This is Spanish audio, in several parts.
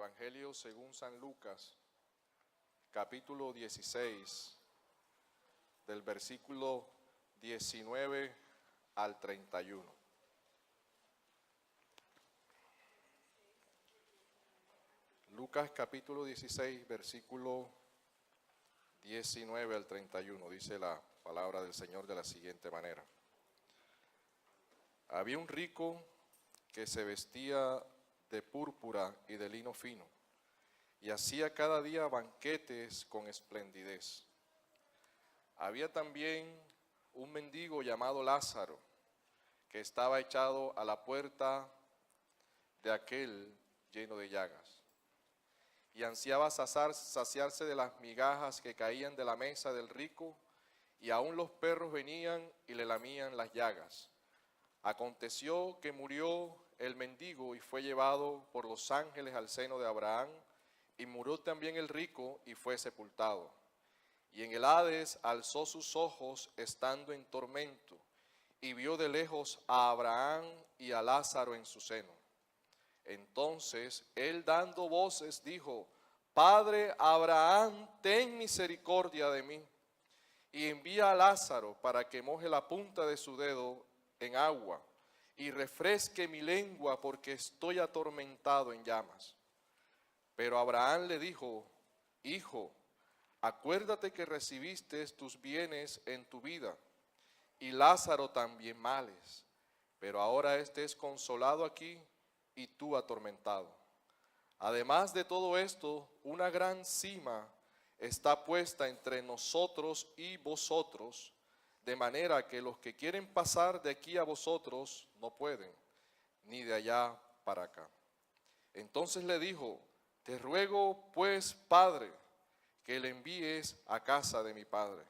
Evangelio según San Lucas, capítulo 16, del versículo 19 al 31. Lucas capítulo 16, versículo 19 al 31, dice la palabra del Señor de la siguiente manera. Había un rico que se vestía de púrpura y de lino fino, y hacía cada día banquetes con esplendidez. Había también un mendigo llamado Lázaro, que estaba echado a la puerta de aquel lleno de llagas, y ansiaba saciarse de las migajas que caían de la mesa del rico, y aún los perros venían y le lamían las llagas. Aconteció que murió el mendigo y fue llevado por los ángeles al seno de Abraham, y murió también el rico y fue sepultado. Y en el Hades alzó sus ojos estando en tormento, y vio de lejos a Abraham y a Lázaro en su seno. Entonces él, dando voces, dijo: Padre Abraham, ten misericordia de mí, y envía a Lázaro para que moje la punta de su dedo en agua y refresque mi lengua, porque estoy atormentado en llamas. Pero Abraham le dijo: Hijo, acuérdate que recibiste tus bienes en tu vida, y Lázaro también males, pero ahora éste es consolado aquí y tú atormentado. Además de todo esto, una gran sima está puesta entre nosotros y vosotros, de manera que los que quieren pasar de aquí a vosotros no pueden, ni de allá para acá. Entonces le dijo: Te ruego pues, Padre, que le envíes a casa de mi padre,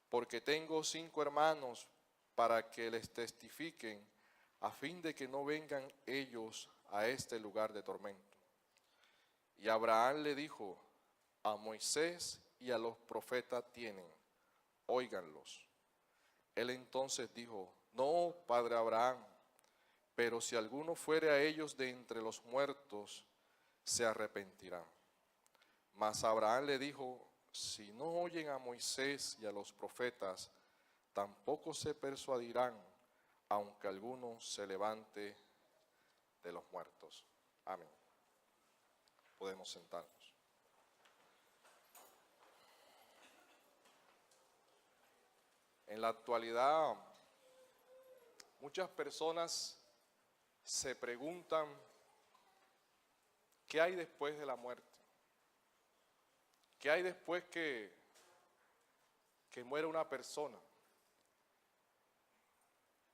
porque tengo 5 hermanos, para que les testifiquen, a fin de que no vengan ellos a este lugar de tormento. Y Abraham le dijo: A Moisés y a los profetas tienen, óiganlos. Él entonces dijo: No, padre Abraham, pero si alguno fuere a ellos de entre los muertos, se arrepentirán. Mas Abraham le dijo: Si no oyen a Moisés y a los profetas, tampoco se persuadirán, aunque alguno se levante de los muertos. Amén. Podemos sentarnos. En la actualidad, muchas personas se preguntan: ¿qué hay después de la muerte? ¿Qué hay después que muere una persona?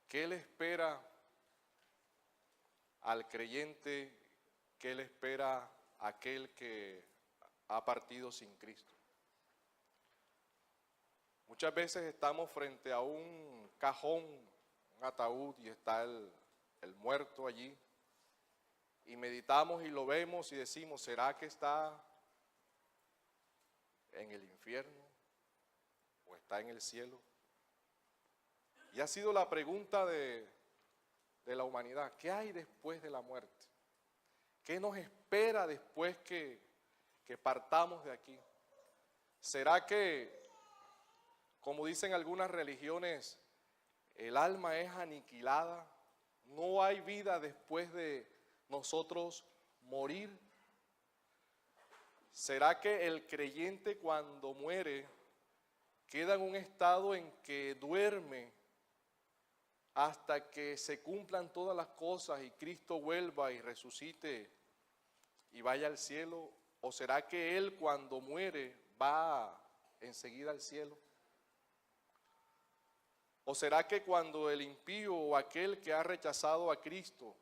¿Qué le espera al creyente? ¿Qué le espera a aquel que ha partido sin Cristo? Muchas veces estamos frente a un cajón, un ataúd, y está el muerto allí, y meditamos y lo vemos y decimos: ¿será que está en el infierno o está en el cielo? Y ha sido la pregunta de la humanidad: ¿qué hay después de la muerte? ¿Qué nos espera después que partamos de aquí? ¿Será que, como dicen algunas religiones, el alma es aniquilada? ¿No hay vida después de nosotros morir? ¿Será que el creyente, cuando muere, queda en un estado en que duerme hasta que se cumplan todas las cosas y Cristo vuelva y resucite y vaya al cielo? ¿O será que él, cuando muere, va enseguida al cielo? ¿O será que cuando el impío o aquel que ha rechazado a Cristo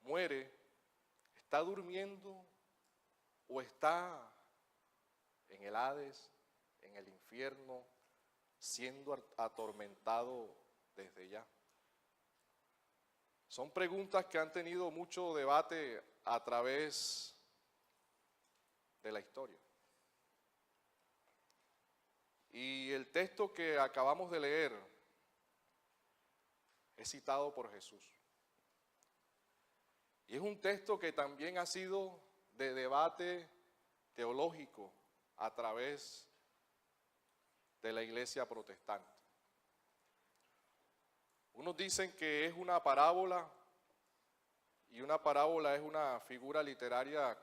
muere, está durmiendo o está en el Hades, en el infierno, siendo atormentado desde ya? Son preguntas que han tenido mucho debate a través de la historia. Y el texto que acabamos de leer es citado por Jesús. Y es un texto que también ha sido de debate teológico a través de la iglesia protestante. Unos dicen que es una parábola, y una parábola es una figura literaria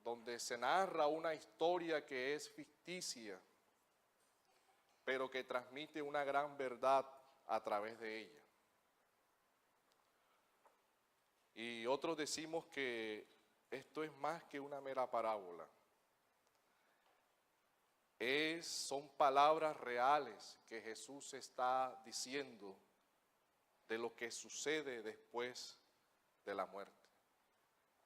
donde se narra una historia que es ficticia, pero que transmite una gran verdad a través de ella. Y otros decimos que esto es más que una mera parábola. Son palabras reales que Jesús está diciendo de lo que sucede después de la muerte.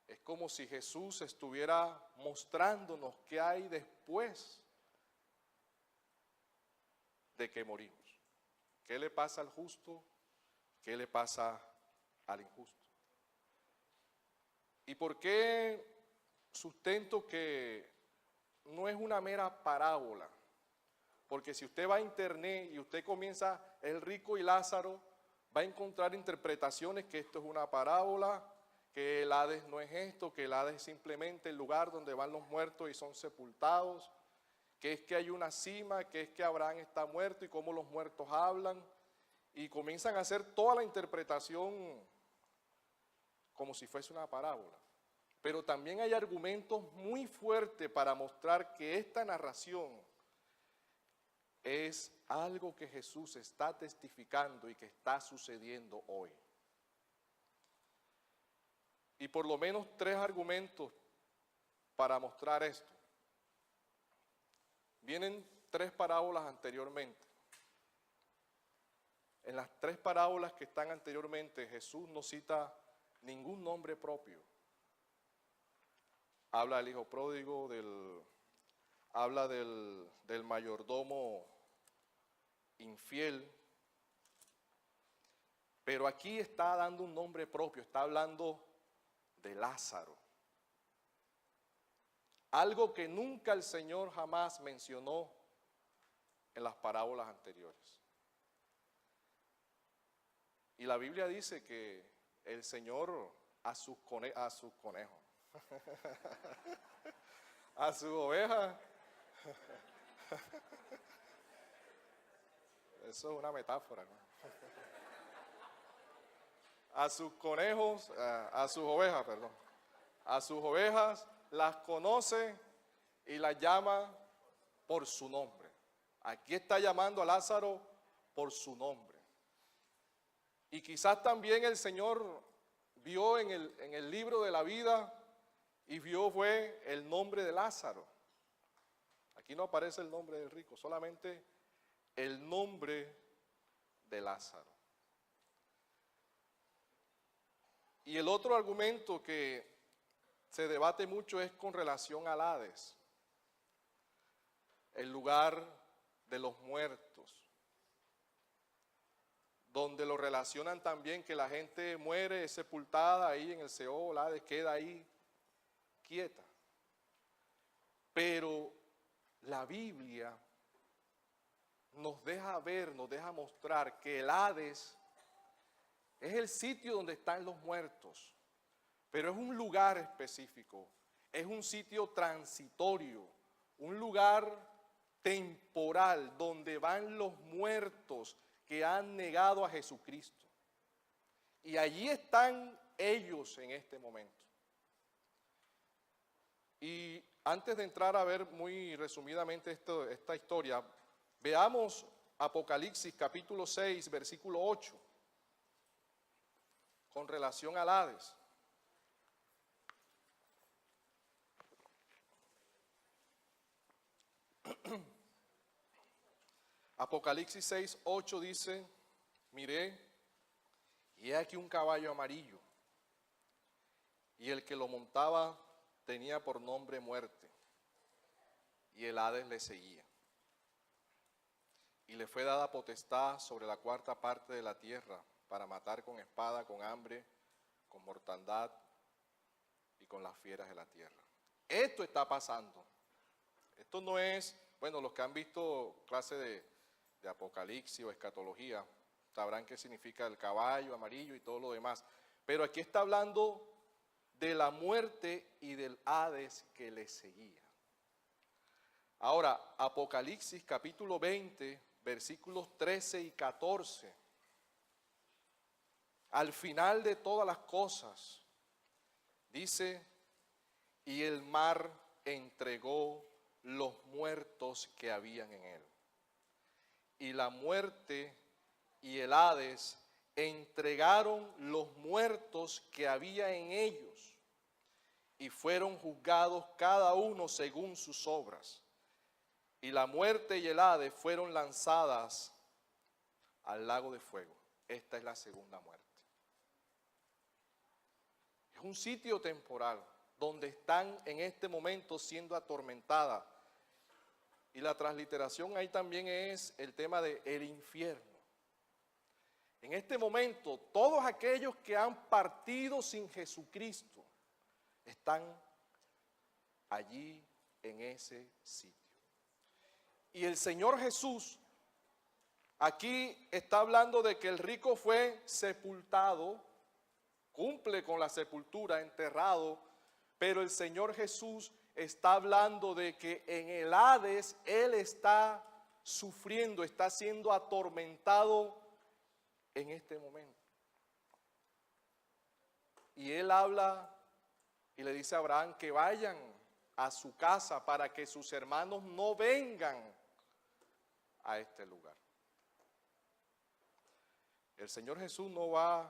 Es como si Jesús estuviera mostrándonos qué hay después de que morimos. ¿Qué le pasa al justo? ¿Qué le pasa al injusto? ¿Y por qué sustento que no es una mera parábola? Porque si usted va a internet y usted comienza el rico y Lázaro, va a encontrar interpretaciones que esto es una parábola, que el Hades no es esto, que el Hades es simplemente el lugar donde van los muertos y son sepultados, que es que hay una cima, que es que Abraham está muerto y cómo los muertos hablan, y comienzan a hacer toda la interpretación como si fuese una parábola. Pero también hay argumentos muy fuertes para mostrar que esta narración es algo que Jesús está testificando y que está sucediendo hoy. Y por lo menos 3 argumentos para mostrar esto. Vienen 3 parábolas anteriormente. En las 3 parábolas que están anteriormente, Jesús no cita ningún nombre propio. Habla del hijo pródigo, habla del mayordomo infiel, pero aquí está dando un nombre propio, está hablando de Lázaro. Algo que nunca el Señor jamás mencionó en las parábolas anteriores. Y la Biblia dice que el Señor a sus conejos, a sus ovejas, eso es una metáfora, ¿no? A sus conejos, a sus ovejas, perdón, a sus ovejas las conoce y las llama por su nombre. Aquí está llamando a Lázaro por su nombre. Y quizás también el Señor vio en el libro de la vida y fue el nombre de Lázaro. Aquí no aparece el nombre del rico, solamente el nombre de Lázaro. Y el otro argumento que se debate mucho es con relación al Hades, el lugar de los muertos, donde lo relacionan también que la gente muere, es sepultada ahí en el Seol, Hades, queda ahí quieta. Pero la Biblia nos deja ver, nos deja mostrar que el Hades es el sitio donde están los muertos, pero es un lugar específico, es un sitio transitorio, un lugar temporal donde van los muertos que han negado a Jesucristo. Y allí están ellos en este momento. Y antes de entrar a ver muy resumidamente esta historia, veamos Apocalipsis capítulo 6, versículo 8, con relación al Hades. Apocalipsis 6, 8 dice: miré, y he aquí un caballo amarillo, y el que lo montaba tenía por nombre Muerte, y el Hades le seguía. Y le fue dada potestad sobre la 4ª parte de la tierra, para matar con espada, con hambre, con mortandad y con las fieras de la tierra. Esto está pasando. Esto no es, bueno, los que han visto clase de Apocalipsis o escatología sabrán qué significa el caballo amarillo y todo lo demás. Pero aquí está hablando de la muerte y del Hades que le seguía. Ahora, Apocalipsis capítulo 20, versículos 13 y 14. Al final de todas las cosas, dice, y el mar entregó los muertos que habían en él. Y la muerte y el Hades entregaron los muertos que había en ellos, y fueron juzgados cada uno según sus obras. Y la muerte y el Hades fueron lanzadas al lago de fuego. Esta es la segunda muerte. Es un sitio temporal donde están en este momento siendo atormentadas. Y la transliteración ahí también es el tema de el infierno. En este momento, todos aquellos que han partido sin Jesucristo están allí en ese sitio. Y el Señor Jesús aquí está hablando de que el rico fue sepultado, cumple con la sepultura, enterrado, pero el Señor Jesús está hablando de que en el Hades Él está sufriendo, está siendo atormentado en este momento. Y Él habla y le dice a Abraham que vayan a su casa para que sus hermanos no vengan a este lugar. El Señor Jesús no va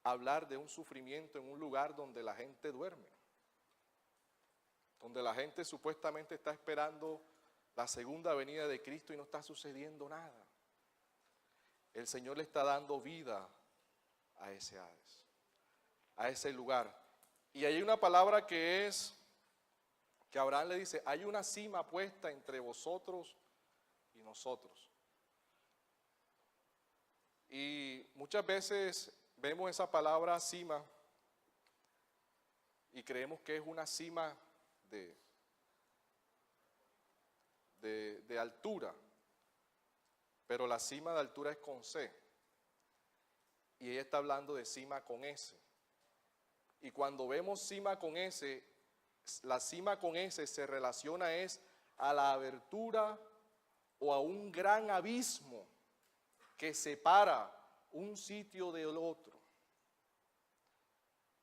a hablar de un sufrimiento en un lugar donde la gente duerme, donde la gente supuestamente está esperando la segunda venida de Cristo y no está sucediendo nada. El Señor le está dando vida a ese Hades, a ese lugar. Y hay una palabra que Abraham le dice, hay una cima puesta entre vosotros y nosotros. Y muchas veces vemos esa palabra cima y creemos que es una cima de altura, pero la cima de altura es con C, y ella está hablando de cima con S. Y cuando vemos cima con S, la cima con S se relaciona a la abertura o a un gran abismo que separa un sitio del otro.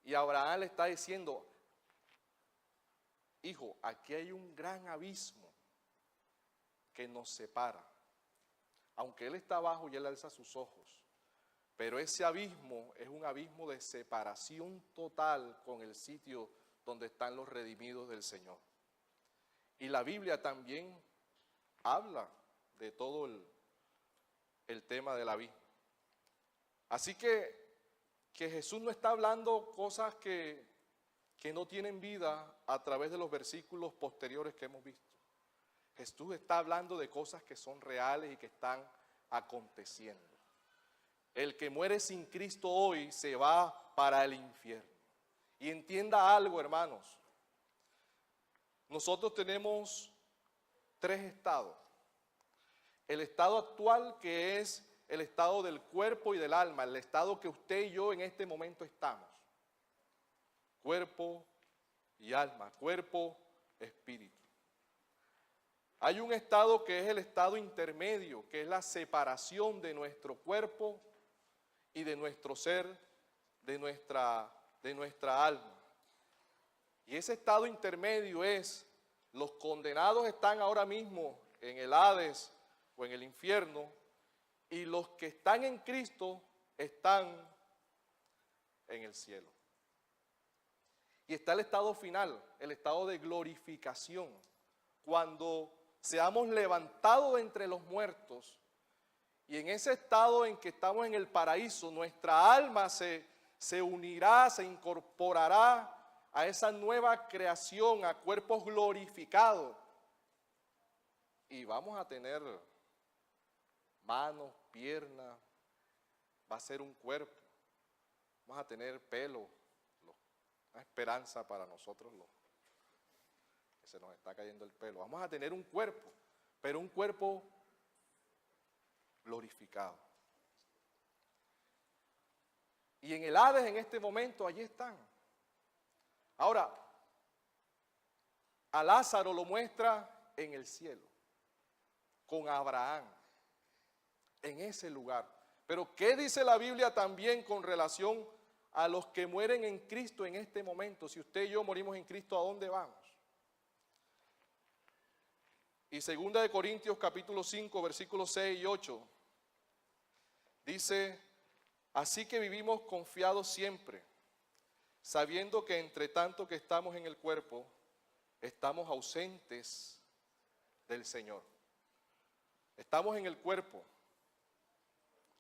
Y Abraham le está diciendo, hijo, aquí hay un gran abismo que nos separa. Aunque él está abajo y él alza sus ojos, pero ese abismo es un abismo de separación total con el sitio donde están los redimidos del Señor. Y la Biblia también habla de todo el tema del abismo. Así que Jesús no está hablando cosas que no tienen vida a través de los versículos posteriores que hemos visto. Jesús está hablando de cosas que son reales y que están aconteciendo. El que muere sin Cristo hoy se va para el infierno. Y entienda algo, hermanos. Nosotros tenemos 3 estados. El estado actual, que es el estado del cuerpo y del alma, el estado que usted y yo en este momento estamos. Cuerpo y alma, cuerpo, espíritu. Hay un estado que es el estado intermedio, que es la separación de nuestro cuerpo y de nuestro ser, de nuestra alma. Y ese estado intermedio es, los condenados están ahora mismo en el Hades o en el infierno, y los que están en Cristo están en el cielo. Y está el estado final, el estado de glorificación, cuando seamos levantados de entre los muertos, y en ese estado en que estamos en el paraíso, nuestra alma se unirá, se incorporará a esa nueva creación, a cuerpos glorificados, y vamos a tener manos, piernas, va a ser un cuerpo, vamos a tener pelo, una esperanza para nosotros que se nos está cayendo el pelo. Vamos a tener un cuerpo, pero un cuerpo glorificado. Y en el Hades en este momento allí están. Ahora, a Lázaro lo muestra en el cielo, con Abraham, en ese lugar. Pero ¿qué dice la Biblia también con relación a los que mueren en Cristo en este momento? Si usted y yo morimos en Cristo, ¿a dónde vamos? Y 2 de Corintios capítulo 5, versículos 6 y 8, dice: así que vivimos confiados siempre, sabiendo que entre tanto que estamos en el cuerpo, estamos ausentes del Señor. Estamos en el cuerpo,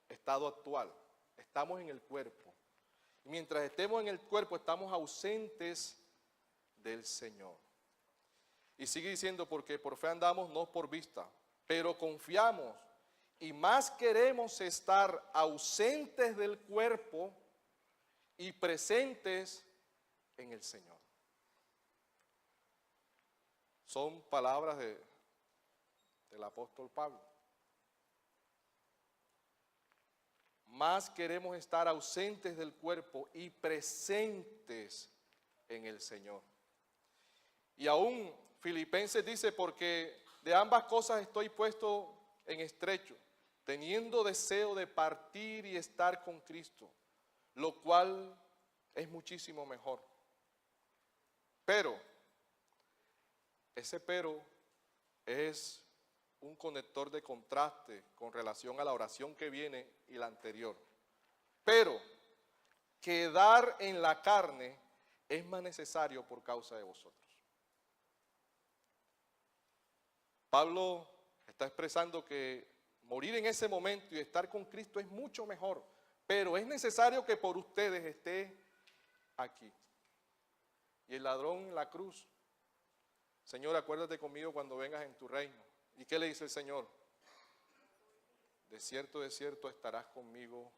estado actual, estamos en el cuerpo. Y mientras estemos en el cuerpo, estamos ausentes del Señor. Y sigue diciendo, porque por fe andamos, no por vista, pero confiamos y más queremos estar ausentes del cuerpo y presentes en el Señor. Son palabras del apóstol Pablo. Más queremos estar ausentes del cuerpo y presentes en el Señor. Y aún Filipenses dice, porque de ambas cosas estoy puesto en estrecho, teniendo deseo de partir y estar con Cristo, lo cual es muchísimo mejor. Pero, ese pero es un conector de contraste con relación a la oración que viene y la anterior. Pero, quedar en la carne es más necesario por causa de vosotros. Pablo está expresando que morir en ese momento y estar con Cristo es mucho mejor, pero es necesario que por ustedes esté aquí. Y el ladrón en la cruz: Señor, acuérdate conmigo cuando vengas en tu reino. ¿Y qué le dice el Señor? De cierto estarás conmigo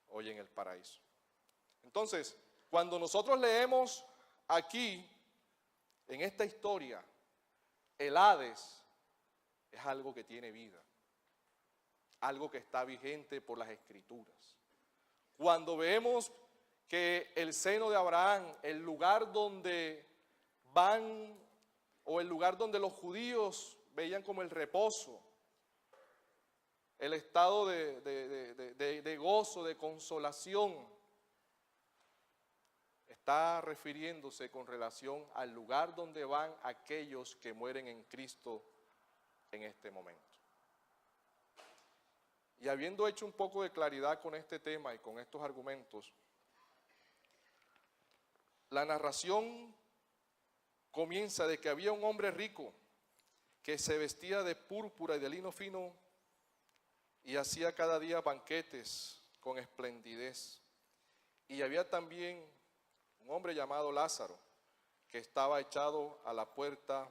hoy en el paraíso. Entonces, cuando nosotros leemos aquí, en esta historia, el Hades es algo que tiene vida, algo que está vigente por las Escrituras. Cuando vemos que el seno de Abraham, el lugar donde van, o el lugar donde los judíos veían como el reposo, el estado de gozo, de consolación, está refiriéndose con relación al lugar donde van aquellos que mueren en Cristo en este momento. Y habiendo hecho un poco de claridad con este tema y con estos argumentos, la narración comienza de que había un hombre rico que se vestía de púrpura y de lino fino y hacía cada día banquetes con esplendidez. Y había también un hombre llamado Lázaro que estaba echado a la puerta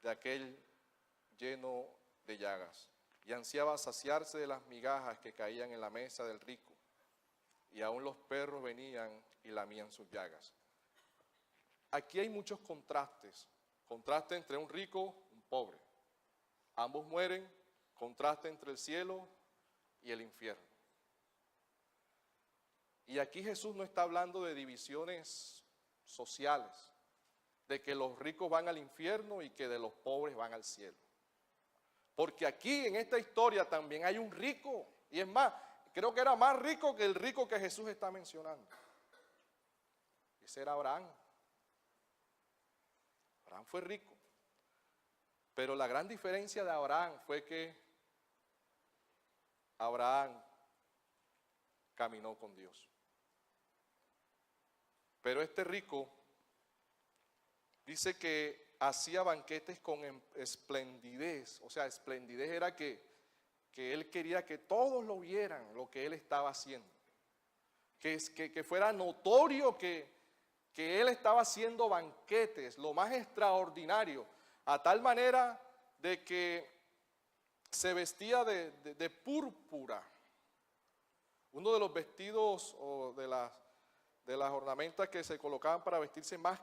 de aquel lleno de llagas y ansiaba saciarse de las migajas que caían en la mesa del rico, y aún los perros venían y lamían sus llagas. Aquí hay muchos contrastes, contraste entre un rico y un pobre. Ambos mueren, contraste entre el cielo y el infierno. Y aquí Jesús no está hablando de divisiones sociales, de que los ricos van al infierno y que de los pobres van al cielo. Porque aquí en esta historia también hay un rico, y es más, creo que era más rico que el rico que Jesús está mencionando. Ese era Abraham. Abraham fue rico, pero la gran diferencia de Abraham fue que Abraham caminó con Dios. Pero este rico dice que hacía banquetes con esplendidez. O sea, esplendidez era que él quería que todos lo vieran, lo que él estaba haciendo. Que fuera notorio que él estaba haciendo banquetes, lo más extraordinario, a tal manera de que se vestía de púrpura. Uno de los vestidos o de las ornamentas que se colocaban para vestirse más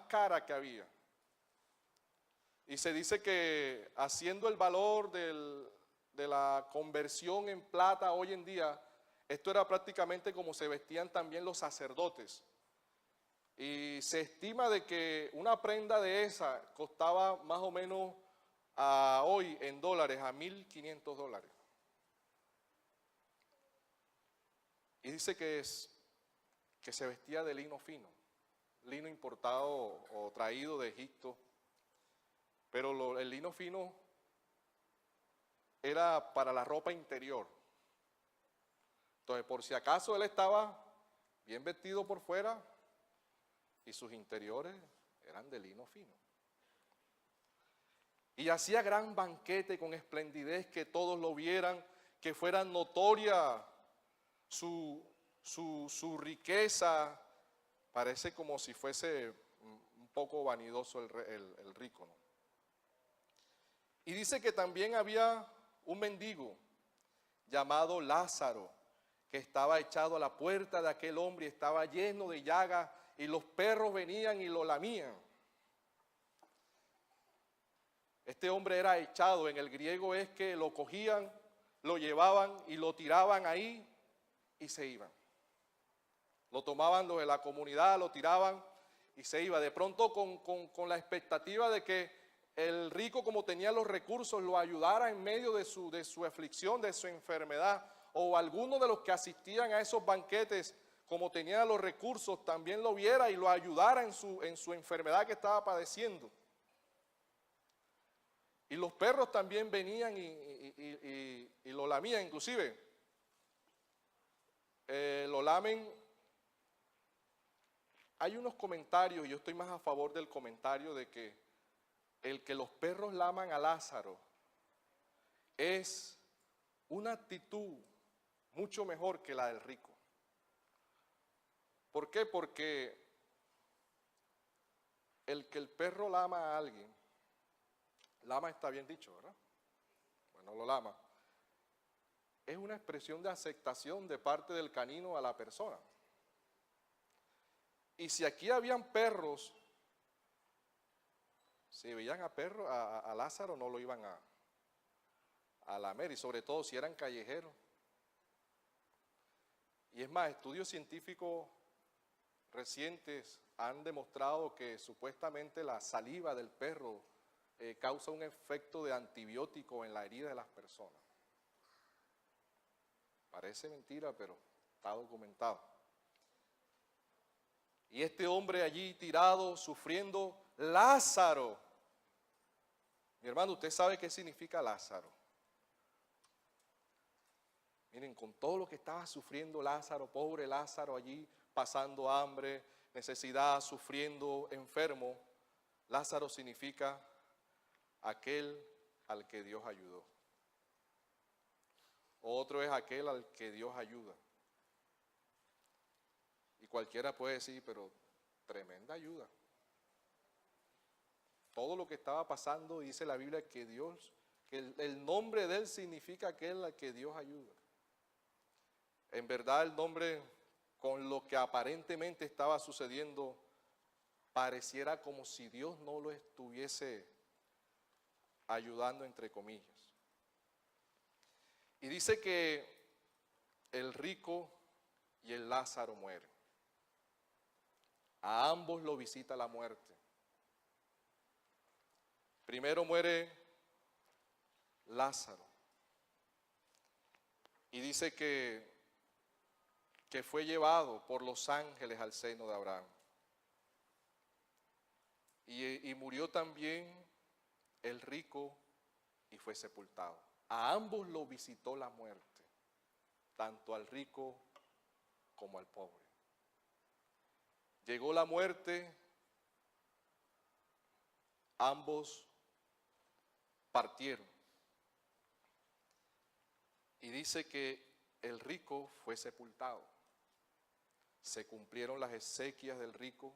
cara que había. Y se dice que haciendo el valor de la conversión en plata hoy en día, Esto era prácticamente como se vestían también los sacerdotes. Y se estima de que una prenda de esa costaba más o menos hoy en dólares a $1,500. Y dice que se vestía de lino fino, lino importado o traído de Egipto. Pero el lino fino era para la ropa interior. Entonces, por si acaso él estaba bien vestido por fuera y sus interiores eran de lino fino. Y hacía gran banquete con esplendidez, que todos lo vieran, que fuera notoria su riqueza. Parece como si fuese un poco vanidoso el rico, ¿no? Y dice que también había un mendigo llamado Lázaro, que estaba echado a la puerta de aquel hombre y estaba lleno de llagas, y los perros venían y lo lamían. Este hombre era echado, en el griego es que lo cogían, lo llevaban y lo tiraban ahí y se iban. Lo tomaban los de la comunidad, lo tiraban y se iba. De pronto con la expectativa de que el rico, como tenía los recursos, lo ayudara en medio de su aflicción, de su enfermedad. O alguno de los que asistían a esos banquetes, como tenía los recursos, también lo viera y lo ayudara en su enfermedad que estaba padeciendo. Y los perros también venían y lo lamían, inclusive. Lo lamen. Hay unos comentarios, y yo estoy más a favor del comentario de que el que los perros laman a Lázaro es una actitud mucho mejor que la del rico. ¿Por qué? Porque el que el perro lama a alguien, lama está bien dicho, ¿verdad? Bueno, lo lama. Es una expresión de aceptación de parte del canino a la persona. Y si aquí habían perros, si veían a Lázaro no lo iban a lamer, y sobre todo si eran callejeros. Y es más, estudios científicos recientes han demostrado que supuestamente la saliva del perro causa un efecto de antibiótico en la herida de las personas. Parece mentira, pero está documentado. Y este hombre allí tirado, sufriendo, Lázaro. Mi hermano, ¿usted sabe qué significa Lázaro? Miren, con todo lo que estaba sufriendo Lázaro, pobre Lázaro allí, pasando hambre, necesidad, sufriendo, enfermo, Lázaro significa aquel al que Dios ayudó. Otro es aquel al que Dios ayuda. Y cualquiera puede decir, pero tremenda ayuda. Todo lo que estaba pasando, dice la Biblia, que Dios, que el nombre de él significa aquel al que Dios ayuda. En verdad el nombre, con lo que aparentemente estaba sucediendo, pareciera como si Dios no lo estuviese ayudando, entre comillas. Y dice que el rico y el Lázaro mueren. A ambos lo visita la muerte. Primero muere Lázaro. Y dice que fue llevado por los ángeles al seno de Abraham. Y murió también el rico y fue sepultado. A ambos lo visitó la muerte, tanto al rico como al pobre. Llegó la muerte, ambos partieron. Y dice que el rico fue sepultado. Se cumplieron las exequias del rico,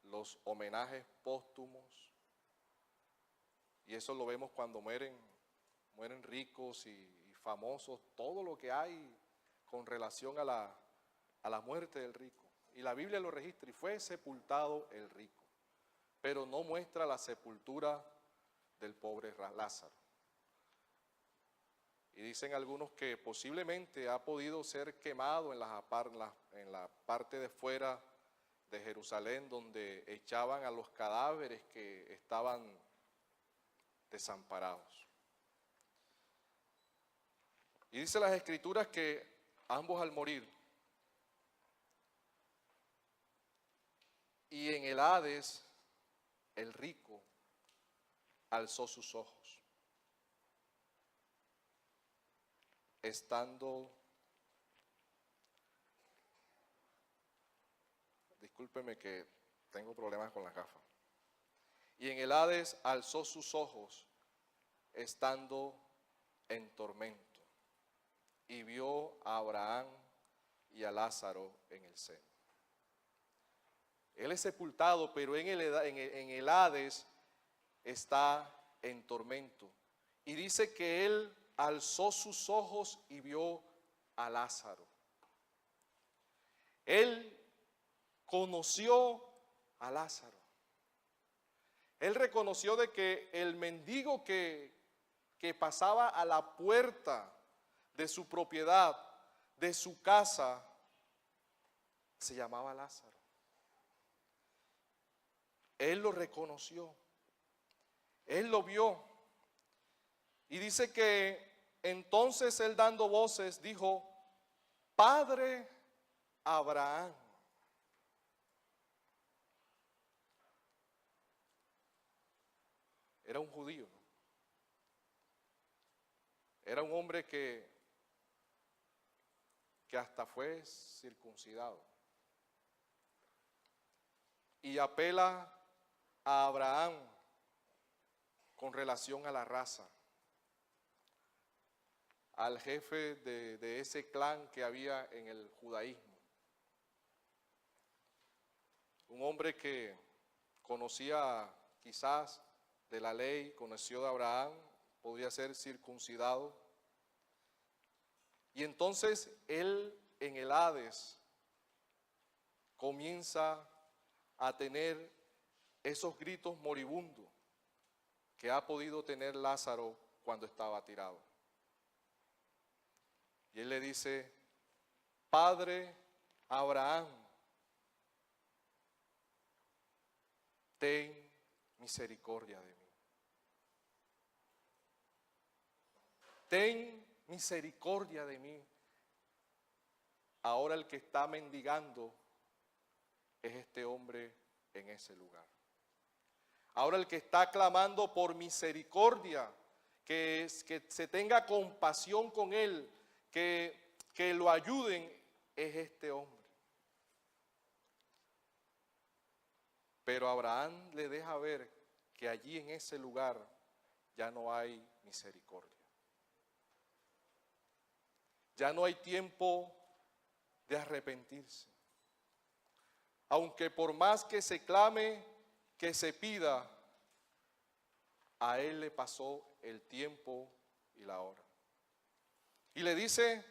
los homenajes póstumos. Y eso lo vemos cuando mueren ricos y famosos, todo lo que hay con relación a la muerte del rico. Y la Biblia lo registra, y fue sepultado el rico. Pero no muestra la sepultura del pobre Lázaro. Y dicen algunos que posiblemente ha podido ser quemado en la parte de fuera de Jerusalén, donde echaban a los cadáveres que estaban desamparados. Y dice las Escrituras que ambos al morir, y en el Hades, el rico alzó sus ojos, discúlpeme que tengo problemas con las gafas. Y en el Hades alzó sus ojos, estando en tormento, y vio a Abraham y a Lázaro en el seno. Él es sepultado, pero en el Hades está en tormento. Y dice que él alzó sus ojos y vio a Lázaro. Él conoció a Lázaro. Él reconoció de que el mendigo que pasaba a la puerta de su propiedad, de su casa, se llamaba Lázaro. Él lo reconoció, él lo vio. Y dice que entonces él, dando voces, dijo: Padre Abraham. Era un judío, ¿no? Era un hombre que hasta fue circuncidado. Y apela a Abraham con relación a la raza, al jefe de ese clan que había en el judaísmo. Un hombre que conocía quizás de la ley, conoció de Abraham, podría ser circuncidado. Y entonces él en el Hades comienza a tener esos gritos moribundos que ha podido tener Lázaro cuando estaba tirado. Y él le dice: Padre Abraham, ten misericordia de mí. Ten misericordia de mí. Ahora el que está mendigando es este hombre en ese lugar. Ahora el que está clamando por misericordia, que se tenga compasión con él, que lo ayuden, es este hombre. Pero Abraham le deja ver que allí en ese lugar ya no hay misericordia. Ya no hay tiempo de arrepentirse. Aunque por más que se clame, que se pida, a él le pasó el tiempo y la hora. Y le dice: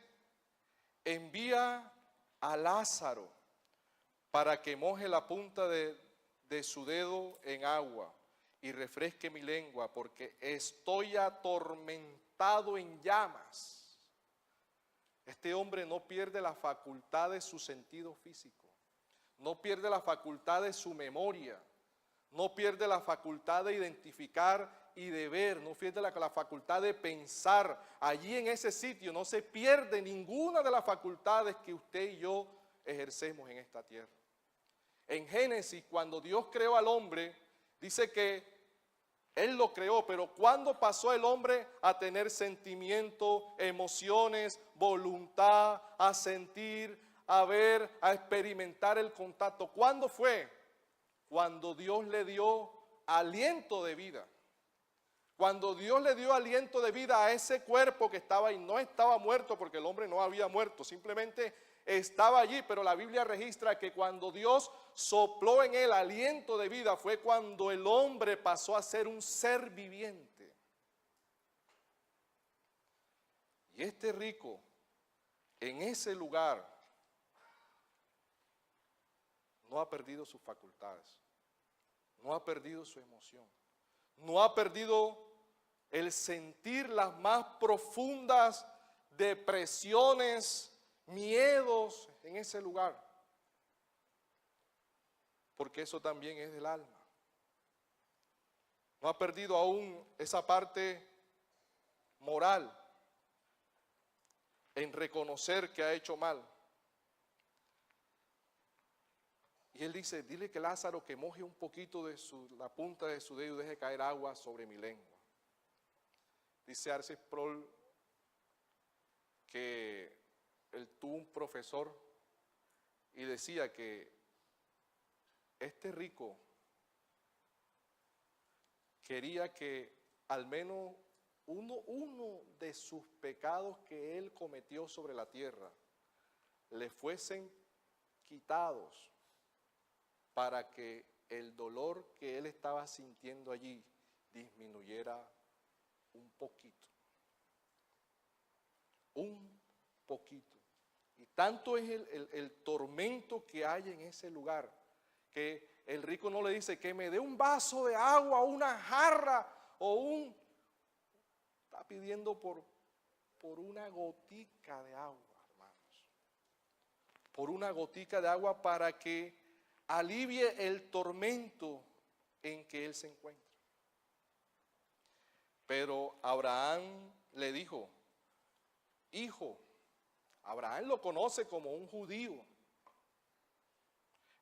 envía a Lázaro para que moje la punta de su dedo en agua y refresque mi lengua, porque estoy atormentado en llamas. Este hombre no pierde la facultad de su sentido físico, no pierde la facultad de su memoria, no pierde la facultad de identificar y de ver, no pierde la facultad de pensar. Allí en ese sitio no se pierde ninguna de las facultades que usted y yo ejercemos en esta tierra. En Génesis, cuando Dios creó al hombre, dice que Él lo creó, pero ¿cuándo pasó el hombre a tener sentimientos, emociones, voluntad, a sentir, a ver, a experimentar el contacto? ¿Cuándo fue? Cuando Dios le dio aliento de vida. Cuando Dios le dio aliento de vida a ese cuerpo que estaba ahí, no estaba muerto porque el hombre no había muerto, simplemente estaba allí, pero la Biblia registra que cuando Dios sopló en él aliento de vida fue cuando el hombre pasó a ser un ser viviente. Y este rico, en ese lugar, no ha perdido sus facultades, no ha perdido su emoción, no ha perdido el sentir las más profundas depresiones, miedos en ese lugar. Porque eso también es del alma. No ha perdido aún esa parte moral en reconocer que ha hecho mal. Y él dice, dile que Lázaro que moje un poquito de la punta de su dedo y deje caer agua sobre mi lengua. Dice R.C. Sproul que él tuvo un profesor y decía que este rico quería que al menos uno de sus pecados que él cometió sobre la tierra le fuesen quitados para que el dolor que él estaba sintiendo allí disminuyera un poquito. Un poquito. Y tanto es el tormento que hay en ese lugar, que el rico no le dice que me dé un vaso de agua, una jarra o está pidiendo por una gotica de agua, hermanos. Por una gotica de agua para que alivie el tormento en que él se encuentra. Pero Abraham le dijo, hijo, Abraham lo conoce como un judío.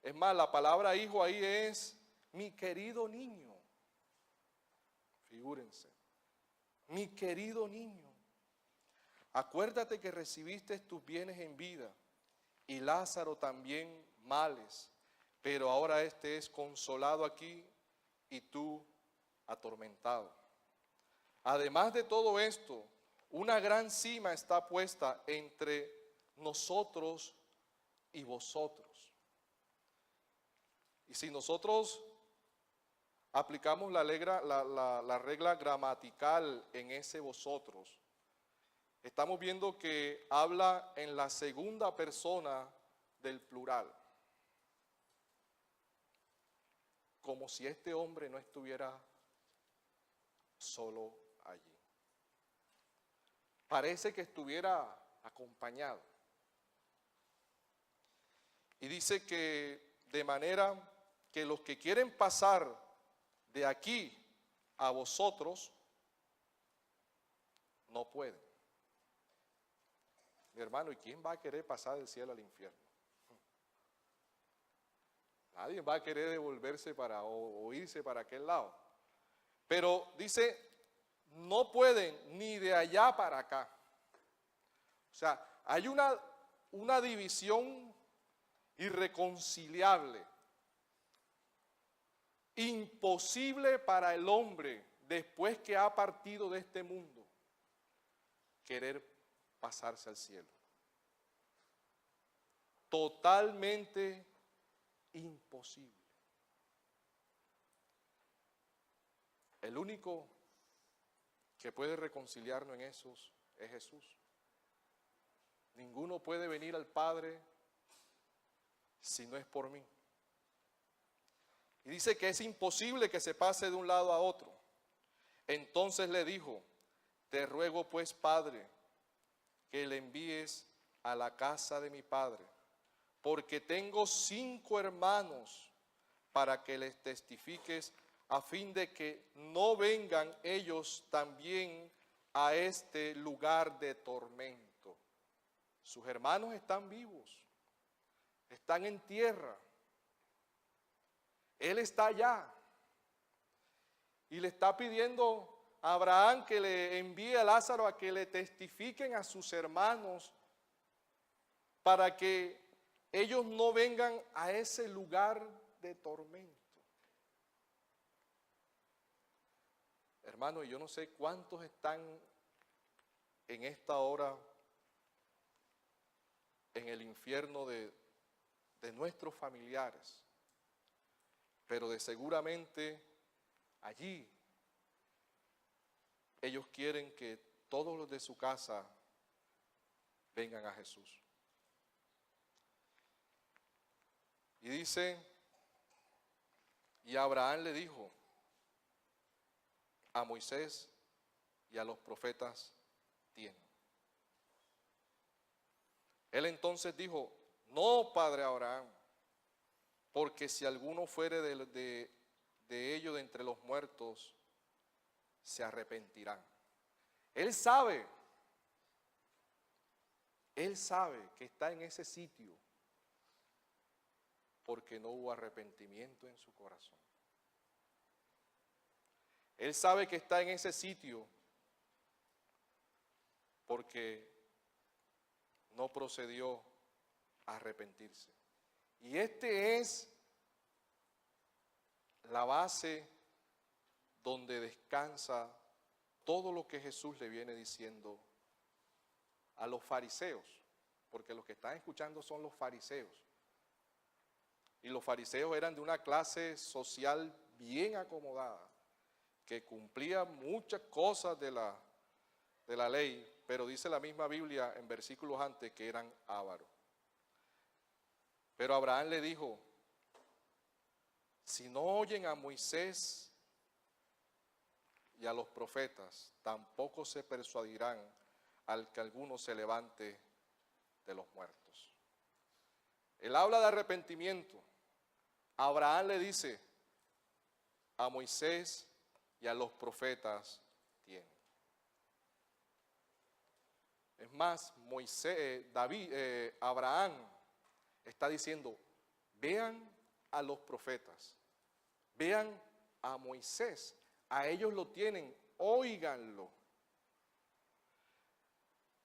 Es más, la palabra hijo ahí es mi querido niño. Figúrense, mi querido niño. Acuérdate que recibiste tus bienes en vida y Lázaro también males, pero ahora este es consolado aquí y tú atormentado. Además de todo esto, una gran cima está puesta entre nosotros y vosotros. Y si nosotros aplicamos la regla gramatical en ese vosotros, estamos viendo que habla en la segunda persona del plural. Como si este hombre no estuviera solo allí. Parece que estuviera acompañado. Y dice que de manera que los que quieren pasar de aquí a vosotros no pueden. Mi hermano, ¿y quién va a querer pasar del cielo al infierno? Nadie va a querer devolverse o irse para aquel lado. Pero dice, no pueden ni de allá para acá. O sea, hay una división irreconciliable. Imposible para el hombre, después que ha partido de este mundo, querer pasarse al cielo. Totalmente imposible. El único que puede reconciliarnos en esos es Jesús. Ninguno puede venir al Padre si no es por mí. Y dice que es imposible que se pase de un lado a otro. Entonces le dijo, te ruego pues, Padre, que le envíes a la casa de mi padre, porque tengo 5 hermanos, para que les testifiques, a fin de que no vengan ellos también a este lugar de tormento. Sus hermanos están vivos, están en tierra. Él está allá y le está pidiendo a Abraham que le envíe a Lázaro a que le testifiquen a sus hermanos para que ellos no vengan a ese lugar de tormento. Hermano, yo no sé cuántos están en esta hora en el infierno de nuestros familiares, pero de seguramente allí ellos quieren que todos los de su casa vengan a Jesús. Y dice, y Abraham le dijo a Moisés y a los profetas tienen. Él entonces dijo, no, padre Abraham, porque si alguno fuere de ellos de entre los muertos, se arrepentirán. Él sabe que está en ese sitio porque no hubo arrepentimiento en su corazón. Él sabe que está en ese sitio porque no procedió a arrepentirse. Y este es la base donde descansa todo lo que Jesús le viene diciendo a los fariseos, porque los que están escuchando son los fariseos. Y los fariseos eran de una clase social bien acomodada, que cumplía muchas cosas de la ley, pero dice la misma Biblia en versículos antes que eran ávaros. Pero Abraham le dijo, si no oyen a Moisés y a los profetas, tampoco se persuadirán al que alguno se levante de los muertos. Él habla de arrepentimiento. Abraham le dice, a Moisés y a los profetas tienen. Es más, Abraham está diciendo, vean a los profetas, vean a Moisés, a ellos lo tienen, óiganlo.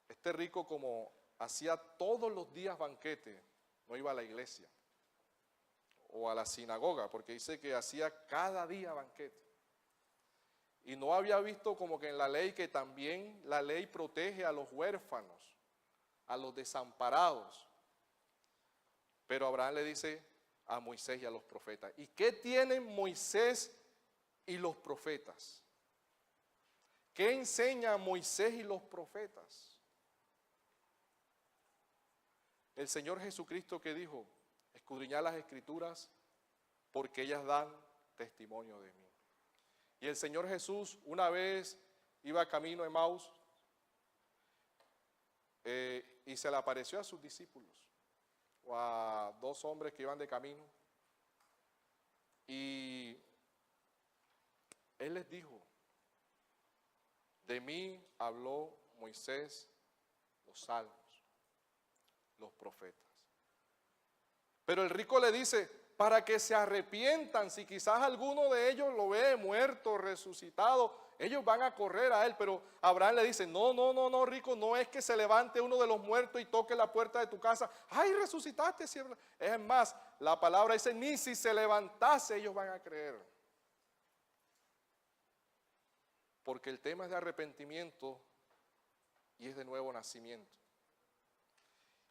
Este rico, como hacía todos los días banquete, no iba a la iglesia o a la sinagoga, porque dice que hacía cada día banquete. Y no había visto como que en la ley, que también la ley protege a los huérfanos, a los desamparados. Pero Abraham le dice a Moisés y a los profetas. ¿Y qué tienen Moisés y los profetas? ¿Qué enseña Moisés y los profetas? El Señor Jesucristo, que dijo, escudriñad las Escrituras porque ellas dan testimonio de mí. Y el Señor Jesús una vez iba camino a Emaús y se le apareció a sus discípulos, o a dos hombres que iban de camino, y Él les dijo, de mí habló Moisés, los salmos, los profetas. Pero el rico le dice, para que se arrepientan, si quizás alguno de ellos lo ve muerto, resucitado, ellos van a correr a él. Pero Abraham le dice, no, rico, no es que se levante uno de los muertos y toque la puerta de tu casa. ¡Ay, resucitaste! Es más, la palabra dice, ni si se levantase ellos van a creer. Porque el tema es de arrepentimiento y es de nuevo nacimiento.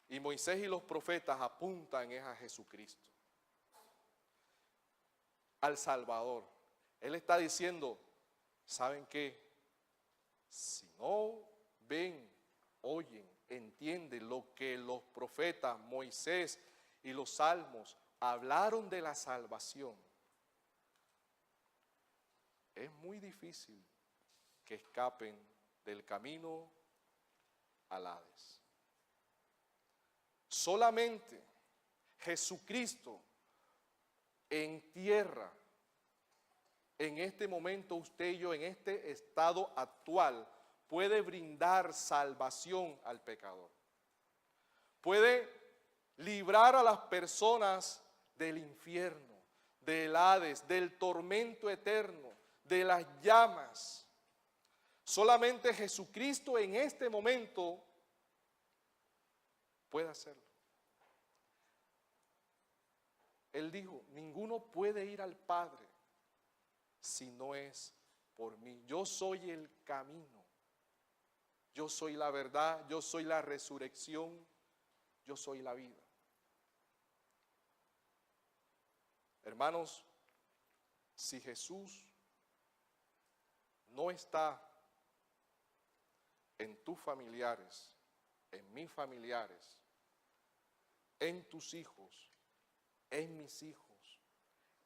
Y Moisés y los profetas apuntan a Jesucristo, al Salvador. Él está diciendo, ¿saben qué? Si no ven, oyen, entienden lo que los profetas, Moisés y los salmos hablaron de la salvación, es muy difícil que escapen del camino al Hades. Solamente Jesucristo en tierra, en este momento usted y yo, en este estado actual, puede brindar salvación al pecador. Puede librar a las personas del infierno, del Hades, del tormento eterno, de las llamas. Solamente Jesucristo en este momento puede hacerlo. Él dijo, ninguno puede ir al Padre si no es por mí. Yo soy el camino, yo soy la verdad, yo soy la resurrección, yo soy la vida. Hermanos, si Jesús no está en tus familiares, en mis familiares, en tus hijos, en mis hijos,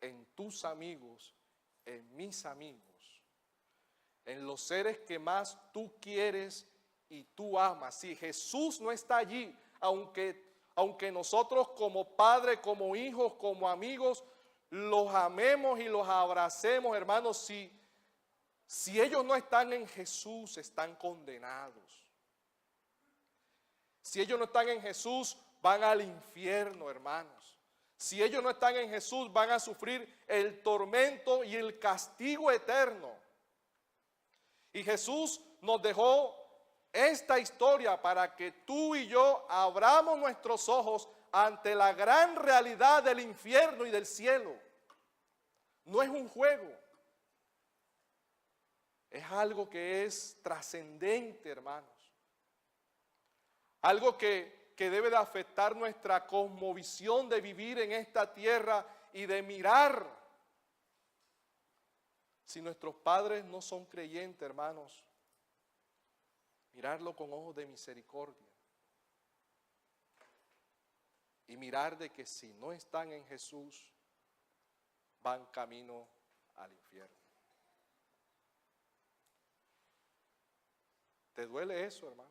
en tus amigos, en mis amigos, en los seres que más tú quieres y tú amas. Si Jesús no está allí, aunque nosotros como padres, como hijos, como amigos, los amemos y los abracemos, hermanos, si ellos no están en Jesús, están condenados. Si ellos no están en Jesús, van al infierno, hermanos. Si ellos no están en Jesús, van a sufrir el tormento y el castigo eterno. Y Jesús nos dejó esta historia para que tú y yo abramos nuestros ojos ante la gran realidad del infierno y del cielo. No es un juego. Es algo que es trascendente, hermanos. Algo que debe de afectar nuestra cosmovisión de vivir en esta tierra y de mirar. Si nuestros padres no son creyentes, hermanos, mirarlo con ojos de misericordia. Y mirar de que si no están en Jesús, van camino al infierno. ¿Te duele eso, hermano?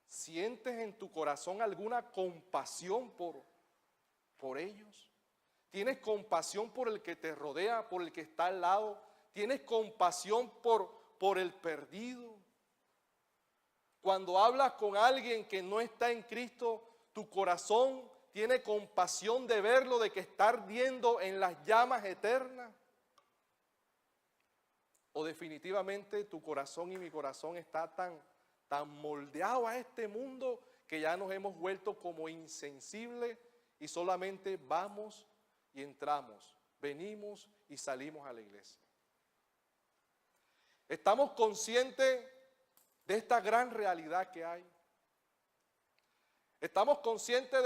¿Sientes en tu corazón alguna compasión por ellos? ¿Tienes compasión por el que te rodea, por el que está al lado? ¿Tienes compasión por el perdido? Cuando hablas con alguien que no está en Cristo, tu corazón tiene compasión de verlo, de que está ardiendo en las llamas eternas. O definitivamente tu corazón y mi corazón está tan moldeado a este mundo que ya nos hemos vuelto como insensibles y solamente vamos y entramos, venimos y salimos a la iglesia. Estamos conscientes de esta gran realidad que hay. Estamos conscientes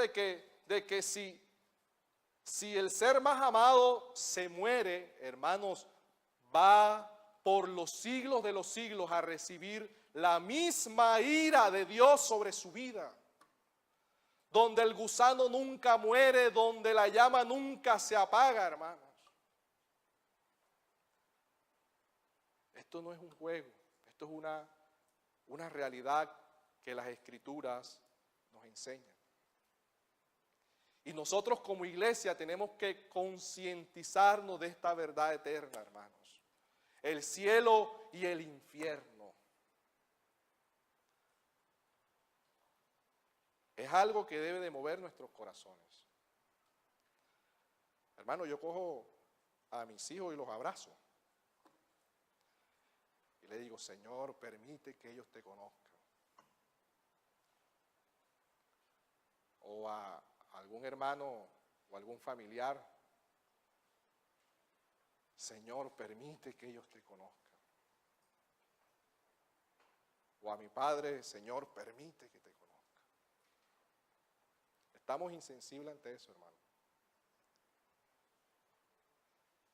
de que si el ser más amado se muere, hermanos, va por los siglos de los siglos a recibir la misma ira de Dios sobre su vida. Donde el gusano nunca muere, donde la llama nunca se apaga, hermanos. Esto no es un juego, esto es una realidad que las Escrituras nos enseñan. Y nosotros como iglesia tenemos que concientizarnos de esta verdad eterna, hermanos. El cielo y el infierno. Es algo que debe de mover nuestros corazones. Hermano, yo cojo a mis hijos y los abrazo. Y le digo, Señor, permite que ellos te conozcan. O a algún hermano o algún familiar, Señor, permite que ellos te conozcan. O a mi padre, Señor, permite que te conozcan. Estamos insensibles ante eso, hermano.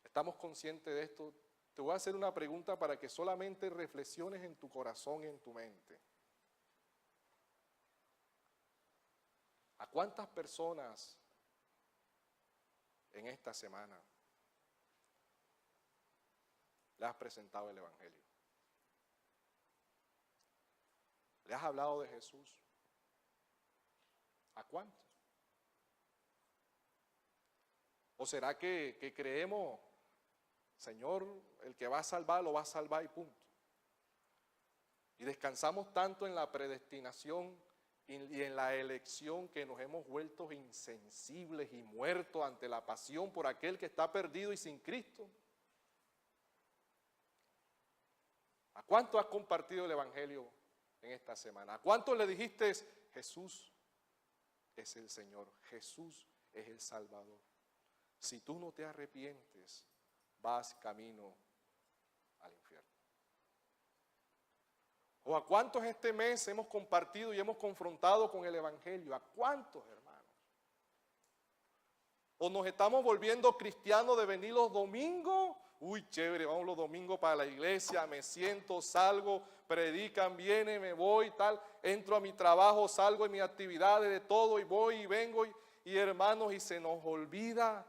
Estamos conscientes de esto. Te voy a hacer una pregunta para que solamente reflexiones en tu corazón y en tu mente. ¿A cuántas personas en esta semana le has presentado el Evangelio? ¿Le has hablado de Jesús? ¿A cuántos? ¿O será que creemos, Señor, el que va a salvar, lo va a salvar y punto? Y descansamos tanto en la predestinación y en la elección que nos hemos vuelto insensibles y muertos ante la pasión por aquel que está perdido y sin Cristo. ¿A cuánto has compartido el Evangelio en esta semana? ¿A cuántos le dijiste, Jesús es el Señor, Jesús es el Salvador? Si tú no te arrepientes, vas camino al infierno. ¿O a cuántos este mes hemos compartido y hemos confrontado con el Evangelio? ¿A cuántos, hermanos? ¿O nos estamos volviendo cristianos de venir los domingos? Uy, chévere, vamos los domingos para la iglesia, me siento, salgo, predican, viene, me voy, tal, entro a mi trabajo, salgo en mis actividades de todo y voy y vengo y hermanos, y se nos olvida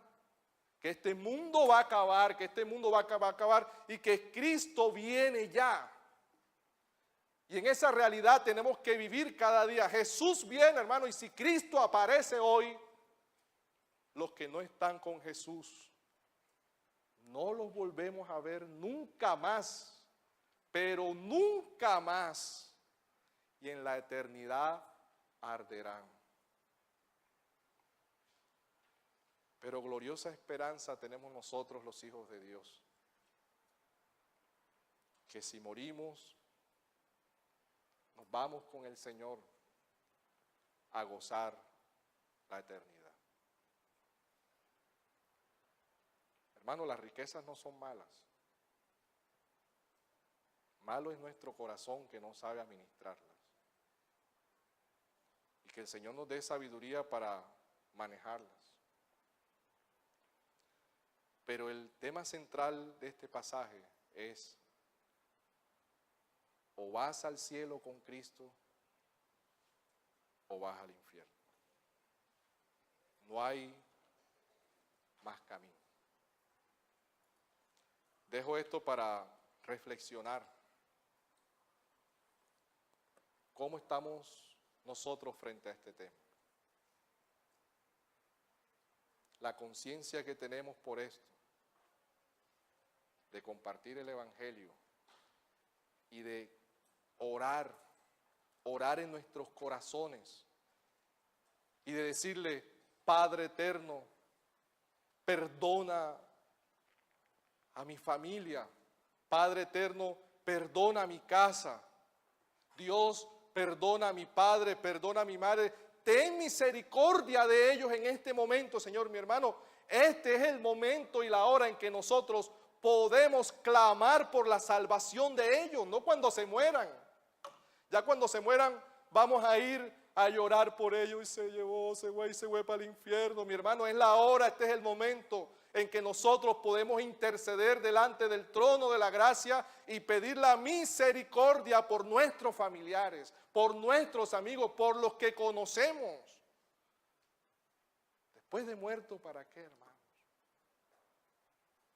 que este mundo va a acabar, que este mundo va a acabar y que Cristo viene ya. Y en esa realidad tenemos que vivir cada día. Jesús viene, hermano, y si Cristo aparece hoy, los que no están con Jesús, no los volvemos a ver nunca más, pero nunca más. Y en la eternidad arderán. Pero gloriosa esperanza tenemos nosotros los hijos de Dios, que si morimos, nos vamos con el Señor a gozar la eternidad. Hermano, las riquezas no son malas. Malo es nuestro corazón que no sabe administrarlas. Y que el Señor nos dé sabiduría para manejarlas. Pero el tema central de este pasaje es: o vas al cielo con Cristo o vas al infierno. No hay más camino. Dejo esto para reflexionar. ¿Cómo estamos nosotros frente a este tema? La conciencia que tenemos por esto, de compartir el Evangelio y de orar en nuestros corazones y de decirle: Padre eterno, perdona a mi familia. Padre eterno, perdona a mi casa. Dios, perdona a mi padre, perdona a mi madre. Ten misericordia de ellos en este momento, Señor. Mi hermano, este es el momento y la hora en que nosotros podemos clamar por la salvación de ellos, no cuando se mueran. Ya cuando se mueran vamos a ir a llorar por ellos y se fue para el infierno. Mi hermano, es la hora, este es el momento en que nosotros podemos interceder delante del trono de la gracia y pedir la misericordia por nuestros familiares, por nuestros amigos, por los que conocemos. Después de muerto, ¿para qué, hermano?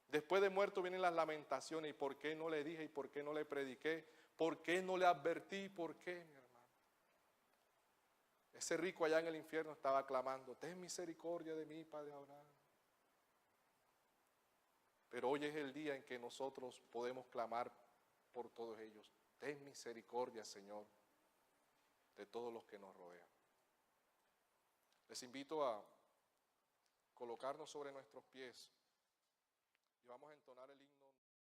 Después de muerto vienen las lamentaciones. ¿Y por qué no le dije? ¿Y por qué no le prediqué? ¿Por qué no le advertí? ¿Por qué, mi hermano? Ese rico allá en el infierno estaba clamando: ten misericordia de mí, Padre Abraham. Pero hoy es el día en que nosotros podemos clamar por todos ellos. Ten misericordia, Señor, de todos los que nos rodean. Les invito a colocarnos sobre nuestros pies y vamos a entonar el himno.